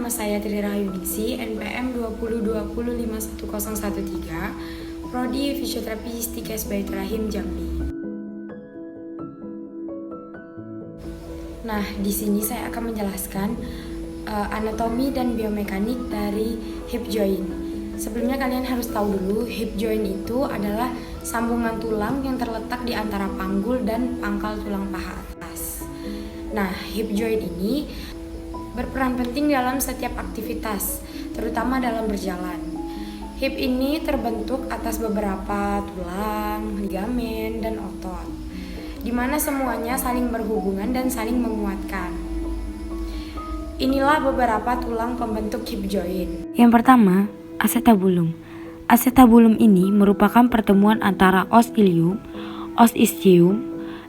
nama saya Tri Rahayuningsi, NPM 2020-51013, Prodi Fisioterapi Istikes Bait Rahim Jambi. Nah, di sini saya akan menjelaskan anatomi dan biomekanik dari hip joint. Sebelumnya kalian harus tahu dulu, hip joint itu adalah sambungan tulang yang terletak di antara panggul dan pangkal tulang paha atas. Nah, hip joint ini berperan penting dalam setiap aktivitas, terutama dalam berjalan. Hip ini terbentuk atas beberapa tulang, ligamen, dan otot, di mana semuanya saling berhubungan dan saling menguatkan. Inilah beberapa tulang pembentuk hip joint. Yang pertama, acetabulum. Acetabulum ini merupakan pertemuan antara os ilium, os ischium,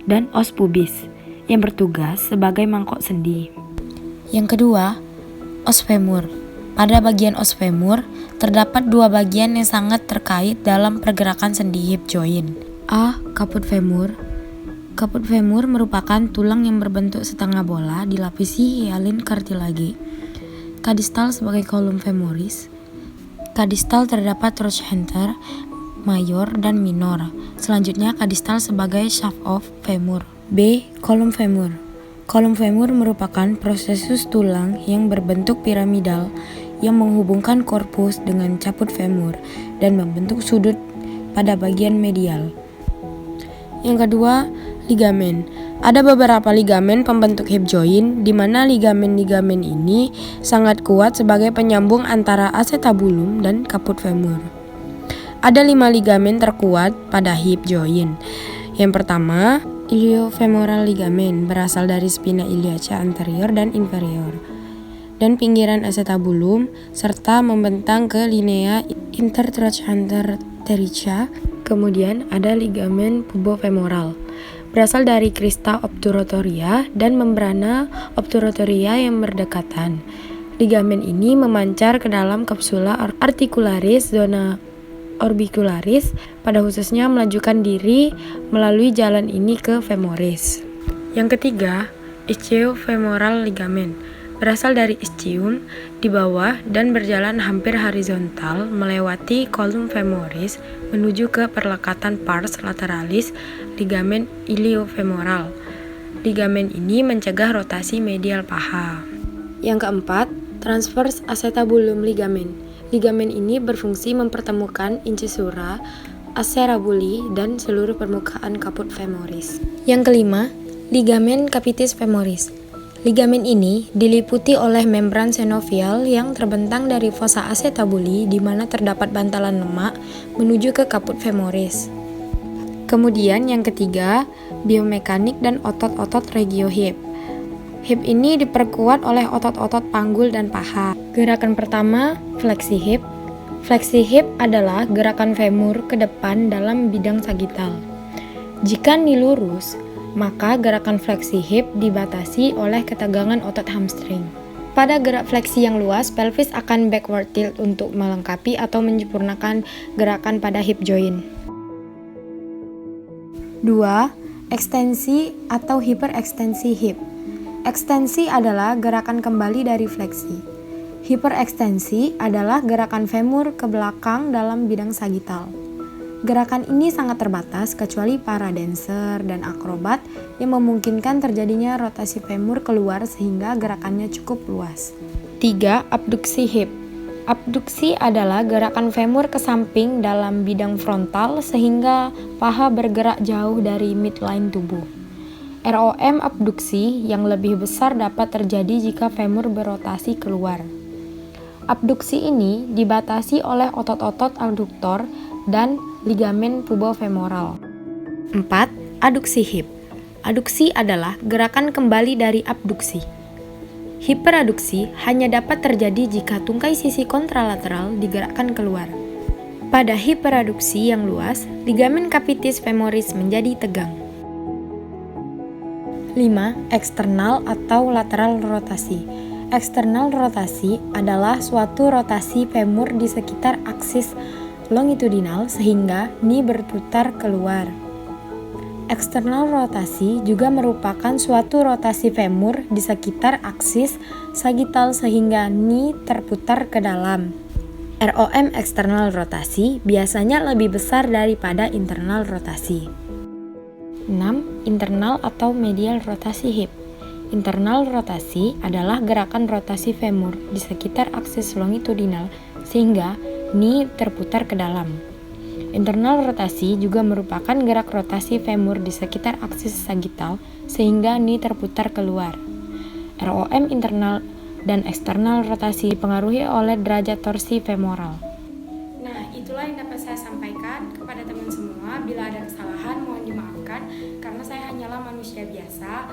dan os pubis yang bertugas sebagai mangkok sendi. Yang kedua, os femur. Pada bagian os femur, terdapat dua bagian yang sangat terkait dalam pergerakan sendi hip joint. A. Caput femur. Caput femur merupakan tulang yang berbentuk setengah bola dilapisi hialin cartilage. Kadistal sebagai column femoris. Kadistal terdapat trochanter, mayor, dan minor. Selanjutnya kadistal sebagai shaft of femur. B. Column femur. Kolom femur merupakan prosesus tulang yang berbentuk piramidal yang menghubungkan korpus dengan caput femur dan membentuk sudut pada bagian medial. Yang kedua, ligamen. Ada beberapa ligamen pembentuk hip joint, di mana ligamen-ligamen ini sangat kuat sebagai penyambung antara acetabulum dan caput femur. Ada 5 ligamen terkuat pada hip joint. Yang pertama, iliofemoral ligamen berasal dari spina iliaca anterior dan inferior dan pinggiran acetabulum serta membentang ke linea intertrochanter terica. Kemudian ada ligamen pubofemoral berasal dari crista obturatoria dan membrana obturatoria yang berdekatan. Ligamen ini memancar ke dalam kapsula articularis zona orbicularis, pada khususnya melajukan diri melalui jalan ini ke femoris. Yang ketiga, ischiofemoral ligamen berasal dari ischium di bawah dan berjalan hampir horizontal melewati column femoris menuju ke perlekatan pars lateralis ligamen iliofemoral. Ligamen ini mencegah rotasi medial paha. Yang keempat, transverse acetabulum ligamen. Ligamen ini berfungsi mempertemukan incisura, acerabuli, dan seluruh permukaan caput femoris. Yang kelima, ligamen capitis femoris. Ligamen ini diliputi oleh membran sinovial yang terbentang dari fossa acetabuli di mana terdapat bantalan lemak menuju ke caput femoris. Kemudian yang ketiga, biomekanik dan otot-otot regiohip. Hip ini diperkuat oleh otot-otot panggul dan paha. Gerakan pertama, fleksi hip. Fleksi hip adalah gerakan femur ke depan dalam bidang sagital. Jika ni lurus, maka gerakan fleksi hip dibatasi oleh ketegangan otot hamstring. Pada gerak fleksi yang luas, pelvis akan backward tilt untuk melengkapi atau menyempurnakan gerakan pada hip joint. 2. Ekstensi atau hiperekstensi hip. Ekstensi adalah gerakan kembali dari fleksi. Hiperekstensi adalah gerakan femur ke belakang dalam bidang sagital. Gerakan ini sangat terbatas kecuali para dancer dan akrobat yang memungkinkan terjadinya rotasi femur keluar sehingga gerakannya cukup luas. 3. Abduksi hip. Abduksi adalah gerakan femur ke samping dalam bidang frontal sehingga paha bergerak jauh dari midline tubuh. ROM abduksi yang lebih besar dapat terjadi jika femur berotasi keluar. Abduksi ini dibatasi oleh otot-otot adduktor dan ligamen pubofemoral. 4. Aduksi hip. Aduksi adalah gerakan kembali dari abduksi. Hiperaduksi hanya dapat terjadi jika tungkai sisi kontralateral digerakkan keluar. Pada hiperaduksi yang luas, ligamen capitis femoris menjadi tegang. 5. Eksternal atau lateral rotasi. Eksternal rotasi adalah suatu rotasi femur di sekitar aksis longitudinal sehingga ni berputar keluar. Eksternal rotasi juga merupakan suatu rotasi femur di sekitar aksis sagital sehingga knee terputar ke dalam. ROM eksternal rotasi biasanya lebih besar daripada internal rotasi. 6. Internal atau medial rotasi hip. Internal rotasi adalah gerakan rotasi femur di sekitar aksis longitudinal sehingga knee terputar ke dalam. Internal rotasi juga merupakan gerak rotasi femur di sekitar aksis sagital sehingga knee terputar keluar. ROM internal dan eksternal rotasi dipengaruhi oleh derajat torsi femoral. Nah, itulah yang dapat saya sampaikan kepada teman semua. Bila ada kesalahan, mohon dimaafkan karena saya hanyalah manusia biasa.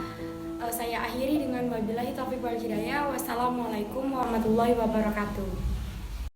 Saya akhiri dengan wabillahi taufiq wal hidayah. Wassalamualaikum warahmatullahi wabarakatuh.